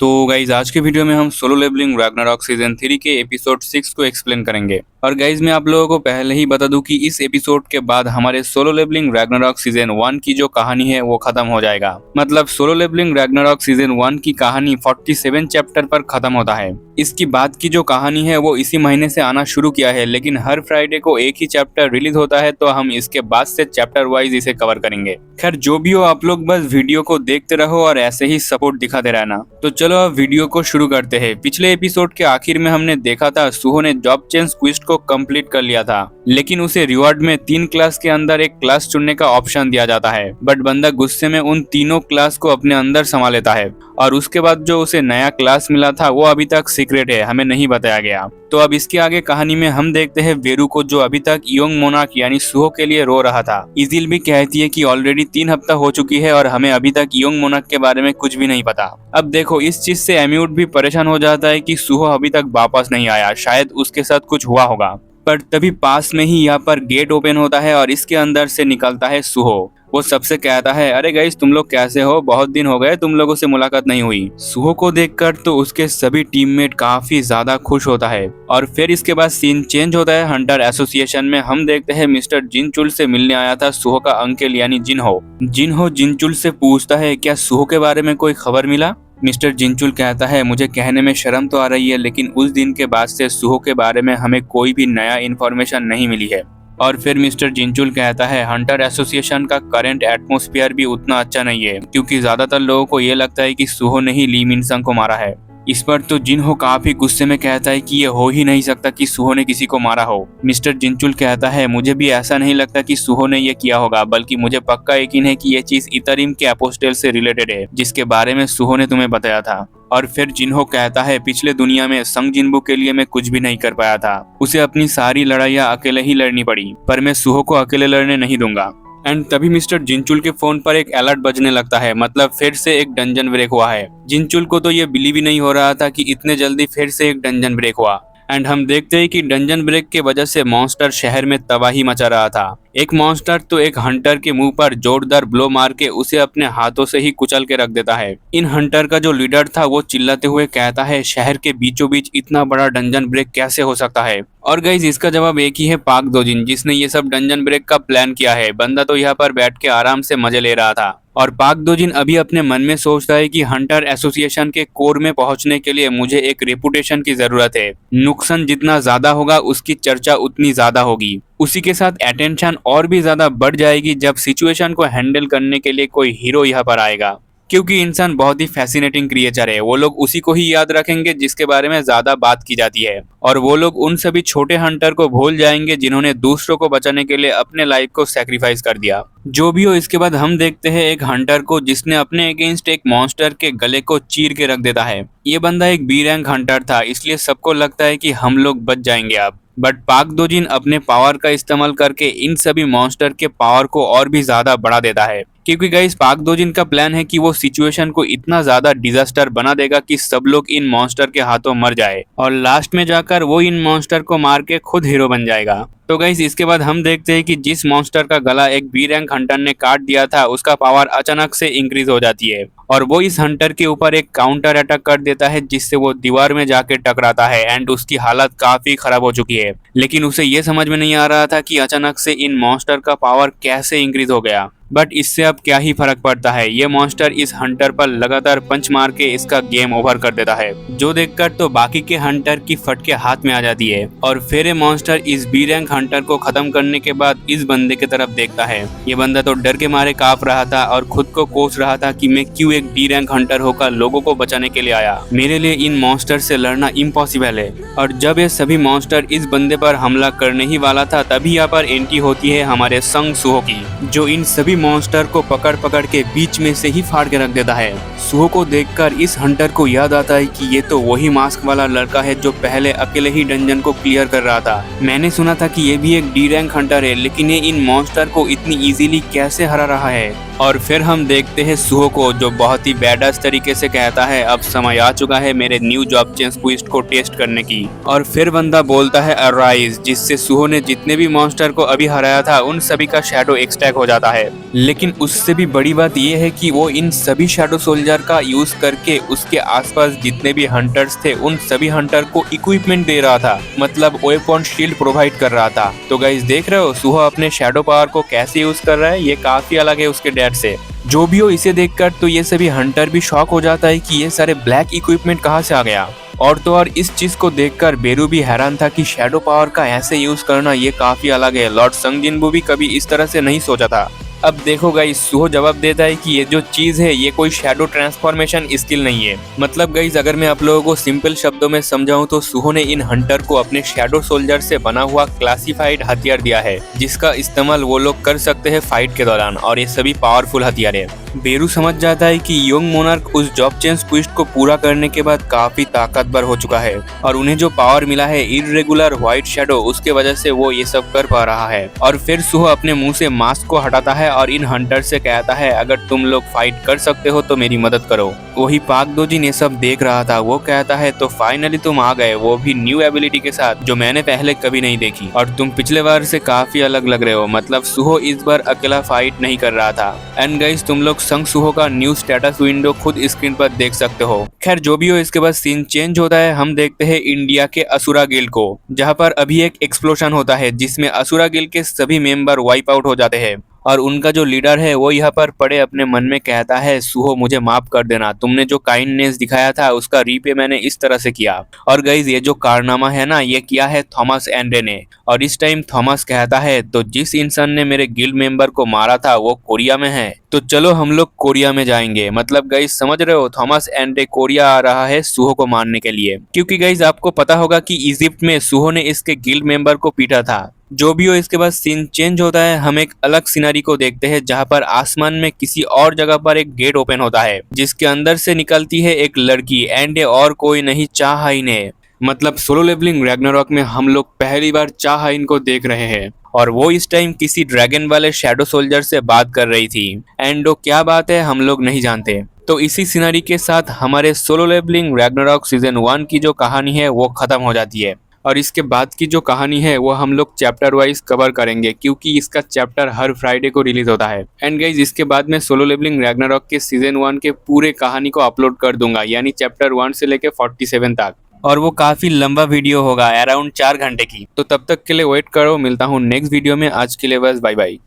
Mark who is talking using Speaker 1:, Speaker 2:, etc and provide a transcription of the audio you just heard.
Speaker 1: तो गाइज आज के वीडियो में हम सोलो लेवलिंग रैग्नारॉक सीजन 3 के एपिसोड 6 को एक्सप्लेन करेंगे। और गाइज मैं आप लोगों को पहले ही बता दूं कि इस एपिसोड के बाद हमारे सोलो लेवलिंग रैग्नारॉक सीजन 1 की जो कहानी है वो खत्म हो जाएगा। मतलब सोलो लेवलिंग रैग्नारॉक सीजन 1 की कहानी 47 चैप्टर पर खत्म होता है। इसकी बाद की जो कहानी है वो इसी महीने से आना शुरू किया है, लेकिन हर फ्राइडे को एक ही चैप्टर रिलीज होता है, तो हम इसके बाद से चैप्टर वाइज इसे कवर करेंगे। खैर जो भी हो, आप लोग बस वीडियो को देखते रहो और ऐसे ही सपोर्ट दिखाते रहना। तो चलो अब वीडियो को शुरू करते हैं। पिछले एपिसोड के आखिर में हमने देखा था सुहो ने जॉब चेंज क्विस्ट को कंप्लीट कर लिया था, लेकिन उसे रिवॉर्ड में 3 क्लास के अंदर एक क्लास चुनने का ऑप्शन दिया जाता है। बट बंदा गुस्से में उन तीनों क्लास को अपने अंदर संभाल लेता है और उसके बाद जो उसे नया क्लास मिला था वो अभी तक सीक्रेट है, हमें नहीं बताया गया। तो अब इसके आगे कहानी में हम देखते हैं वेरू को, जो अभी तक योंग मोनार्क यानी सुहो के लिए रो रहा था। इजिल भी कहती है कि ऑलरेडी 3 हफ्ता हो चुकी है और हमें अभी तक योंग मोनार्क के बारे में कुछ भी नहीं पता। अब देखो इस चीज से एम्यूट भी परेशान हो जाता है कि सुहो अभी तक वापस नहीं आया, शायद उसके साथ कुछ हुआ होगा। पर तभी पास में ही यहाँ पर गेट ओपन होता है और इसके अंदर से निकलता है सुहो। वो सबसे कहता है, अरे गाइस तुम लोग कैसे हो, बहुत दिन हो गए तुम लोगों से मुलाकात नहीं हुई। सुहो को देखकर तो उसके सभी टीममेट काफी ज्यादा खुश होता है। और फिर इसके बाद सीन चेंज होता है। हंटर एसोसिएशन में हम देखते हैं मिस्टर जिनचुल से मिलने आया था सुहो का अंकल यानी जिनहो। जिनहो जिनचुल से पूछता है, क्या सुहो के बारे में कोई खबर मिला? मिस्टर जिनचुल कहता है, मुझे कहने में शर्म तो आ रही है, लेकिन उस दिन के बाद से सुहो के बारे में हमें कोई भी नया इन्फॉर्मेशन नहीं मिली है। और फिर मिस्टर जिनचुल कहता है, हंटर एसोसिएशन का करंट एटमॉस्फेयर भी उतना अच्छा नहीं है, क्योंकि ज्यादातर लोगों को ये लगता है कि सुहो ने ही ली मिनसंग को मारा है। इस पर तो जिनहो काफी गुस्से में कहता है कि ये हो ही नहीं सकता कि सुहो ने किसी को मारा हो। मिस्टर जिनचुल कहता है, मुझे भी ऐसा नहीं लगता कि सुहो ने ये किया होगा, बल्कि मुझे पक्का यकीन है कि ये चीज इतरिम के अपोस्टल से रिलेटेड है, जिसके बारे में सुहो ने तुम्हें बताया था। और फिर जिनहो कहता है, पिछले दुनिया में संग जिनबू के लिए मैं कुछ भी नहीं कर पाया था, उसे अपनी सारी लड़ाइयाँ अकेले ही लड़नी पड़ी, पर मैं सुहो को अकेले लड़ने नहीं दूंगा। एंड तभी मिस्टर जिनचुल के फोन पर एक अलर्ट बजने लगता है, मतलब फिर से एक डंजन ब्रेक हुआ है। जिनचुल को तो ये बिलीव ही नहीं हो रहा था कि इतने जल्दी फिर से एक डंजन ब्रेक हुआ। एंड हम देखते हैं कि डंजन ब्रेक के वजह से मॉन्स्टर शहर में तबाही मचा रहा था। एक मॉन्स्टर तो एक हंटर के मुंह पर जोरदार ब्लो मार के उसे अपने हाथों से ही कुचल के रख देता है। इन हंटर का जो लीडर था वो चिल्लाते हुए कहता है, शहर के बीचों बीच इतना बड़ा डंजन ब्रेक कैसे हो सकता है? और गाइस इसका जवाब एक ही है, पाक दोजिन, जिसने ये सब डंजन ब्रेक का प्लान किया है। बंदा तो यहाँ पर बैठ के आराम से मजे ले रहा था। और पाक दोजिन अभी अपने मन में सोचता है कि हंटर एसोसिएशन के कोर में पहुंचने के लिए मुझे एक रेपुटेशन की जरूरत है। नुकसान जितना ज्यादा होगा उसकी चर्चा उतनी ज्यादा होगी, उसी के साथ अटेंशन और भी ज्यादा बढ़ जाएगी जब सिचुएशन को हैंडल करने के लिए कोई हीरो यहाँ पर आएगा। क्योंकि इंसान बहुत ही फैसिनेटिंग क्रिएचर है, वो लोग उसी को ही याद रखेंगे जिसके बारे में ज्यादा बात की जाती है, और वो लोग उन सभी छोटे हंटर को भूल जाएंगे जिन्होंने दूसरों को बचाने के लिए अपने लाइफ को सैक्रिफाइस कर दिया। जो भी हो, इसके बाद हम देखते हैं एक हंटर को जिसने अपने अगेंस्ट एक मॉन्स्टर के गले को चीर के रख देता है। ये बंदा एक बी रैंक हंटर था, इसलिए सबको लगता है कि हम लोग बच जाएंगे अब। बट पाक दोजिन अपने पावर का इस्तेमाल करके इन सभी मॉन्स्टर के पावर को और भी ज्यादा बढ़ा देता है, क्योंकि गाइस पाक दोजिन का प्लान है कि वो सिचुएशन को इतना ज्यादा डिजास्टर बना देगा कि सब लोग इन मॉन्स्टर के हाथों मर जाए, और लास्ट में जाकर वो इन मॉन्स्टर को मार के खुद हीरो बन जाएगा। तो गाइस इसके बाद हम देखते हैं कि जिस मॉन्स्टर का गला एक बी रैंक हंटर ने काट दिया था उसका पावर अचानक से इंक्रीज हो जाती है, और वो इस हंटर के ऊपर एक काउंटर अटैक कर देता है, जिससे वो दीवार में जाके टकराता है एंड उसकी हालत काफी खराब हो चुकी है। लेकिन उसे ये समझ में नहीं आ रहा था कि अचानक से इन मॉन्स्टर का पावर कैसे इंक्रीज हो गया। बट इससे अब क्या ही फर्क पड़ता है, ये मॉन्स्टर इस हंटर पर लगातार पंच मार के इसका गेम ओवर कर देता है, जो देखकर तो बाकी के हंटर की फटके हाथ में आ जाती है। और फिर ये मॉन्स्टर इस बी रैंक हंटर को खत्म करने के बाद इस बंदे की तरफ देखता है। ये बंदा तो डर के मारे कांप रहा था और खुद को कोस रहा था कि मैं क्यों एक डी रैंक हंटर होकर लोगों को बचाने के लिए आया, मेरे लिए इन मॉन्स्टर से लड़ना इम्पॉसिबल है। और जब ये सभी मॉन्स्टर इस बंदे पर हमला करने ही वाला था, तभी यहाँ पर एंट्री होती है हमारे संग सुहो की, जो इन सभी मॉन्स्टर को पकड़ पकड़ के बीच में से ही फाड़ के रख देता है। सुहो को देखकर इस हंटर को याद आता है कि ये तो वही मास्क वाला लड़का है जो पहले अकेले ही डंजन को क्लियर कर रहा था। मैंने सुना था कि ये भी एक डी रैंक हंटर है, लेकिन ये इन मॉन्स्टर को इतनी इजीली कैसे हरा रहा है? और फिर हम देखते हैं सुहो को, जो बहुत ही बैडास तरीके से कहता है अब समय आ चुका है मेरे न्यू जॉब चेंज क्विस्ट को टेस्ट करने की। और फिर बंदा बोलता है अराइज, जिससे सुहो ने जितने भी मॉन्स्टर को अभी हराया था उन सभी का शैडो एक्सट्रैक्ट हो जाता है। लेकिन उससे भी बड़ी बात यह है कि वो इन सभी शैडो सोल्जर का यूज करके उसके आसपास जितने भी हंटर्स थे उन सभी हंटर को इक्विपमेंट दे रहा था, मतलब वेपन शील्ड प्रोवाइड कर रहा था। तो गाइस देख रहे हो सुहो अपने शैडो पावर को कैसे यूज कर रहा है, ये काफी अलग है उसके डैड से। जो भी हो इसे देखकर तो ये सभी हंटर भी शॉक हो जाता है कि ये सारे ब्लैक इक्विपमेंट कहाँ से आ गया। और तो और इस चीज को देखकर बेरू भी हैरान था कि शैडो पावर का ऐसे यूज करना ये काफी अलग है, लॉर्ड संग जिनबू भी कभी इस तरह से नहीं सोचा था। अब देखो गाइस सुहो जवाब देता है कि ये जो चीज है ये कोई शैडो ट्रांसफॉर्मेशन स्किल नहीं है। मतलब गाइस अगर मैं आप लोगों को सिंपल शब्दों में समझाऊं तो सुहो ने इन हंटर को अपने शैडो सोल्जर से बना हुआ क्लासिफाइड हथियार दिया है, जिसका इस्तेमाल वो लोग कर सकते हैं फाइट के दौरान, और ये सभी पावरफुल हथियार है। बेरू समझ जाता है कि यंग मोनार्क उस जॉब चेंज क्विस्ट को पूरा करने के बाद काफी ताकतवर हो चुका है, और उन्हें जो पावर मिला है इररेगुलर व्हाइट शैडो उसके वजह से वो ये सब कर पा रहा है। और फिर सुहो अपने मुंह से मास्क को हटाता है और इन हंटर से कहता है अगर तुम लोग फाइट कर सकते हो तो मेरी मदद करो। वही पाक दोजिन ये सब देख रहा था, वो कहता है तो फाइनली तुम आ गए, वो भी न्यू एबिलिटी के साथ जो मैंने पहले कभी नहीं देखी, और तुम पिछले बार से काफी अलग लग रहे हो। मतलब सुहो इस बार अकेला फाइट नहीं कर रहा था। एंड गाइस तुम लोग संग सुहो का न्यू स्टेटस विंडो खुद स्क्रीन पर देख सकते हो। खैर जो भी हो इसके बाद सीन चेंज होता है, हम देखते हैं इंडिया के असुरा गिल्ड को, जहाँ पर अभी एक एक्सप्लोशन होता है जिसमें असुरा गिल्ड के सभी मेंबर वाइप आउट हो जाते हैं। और उनका जो लीडर है वो यहाँ पर पड़े अपने मन में कहता है सुहो मुझे माफ कर देना, तुमने जो काइंडनेस दिखाया था उसका रीपे मैंने इस तरह से किया। और गाइज ये जो कारनामा है ना ये किया है थॉमस एंड्रे ने। और इस टाइम थॉमस कहता है तो जिस इंसान ने मेरे गिल्ड मेंबर को मारा था वो कोरिया में है, तो चलो हम लोग कोरिया में जाएंगे। मतलब गाइज समझ रहे हो थॉमस एंड्रे कोरिया आ रहा है सुहो को मारने के लिए, क्योंकि गाइज आपको पता होगा कि इजिप्ट में सुहो ने इसके गिल्ड मेंबर को पीटा था। जो भी हो इसके बाद सीन चेंज होता है, हम एक अलग सिनारी को देखते हैं जहां पर आसमान में किसी और जगह पर एक गेट ओपन होता है जिसके अंदर से निकलती है एक लड़की, एंड ये और कोई नहीं चाहाइन है। मतलब सोलो लेवलिंग रैग्नारॉक में हम लोग पहली बार चाहाइन को देख रहे हैं, और वो इस टाइम किसी ड्रैगन वाले शैडो सोल्जर से बात कर रही थी। एंड वो क्या बात है हम लोग नहीं जानते। तो इसी सिनारी के साथ हमारे सोलो लेवलिंग रैग्नारॉक सीजन 1 की जो कहानी है वो खत्म हो जाती है, और इसके बाद की जो कहानी है वो हम लोग चैप्टर वाइज कवर करेंगे, क्योंकि इसका चैप्टर हर फ्राइडे को रिलीज होता है। एंड गाइज इसके बाद मैं सोलो लेवलिंग रैग्नारॉक के सीजन 1 के पूरे कहानी को अपलोड कर दूंगा, यानी चैप्टर 1 से लेके 47 तक, और वो काफी लंबा वीडियो होगा, अराउंड 4 घंटे की। तो तब तक के लिए वेट करो, मिलता हूँ नेक्स्ट वीडियो में। आज के लिए बस बाय बाय।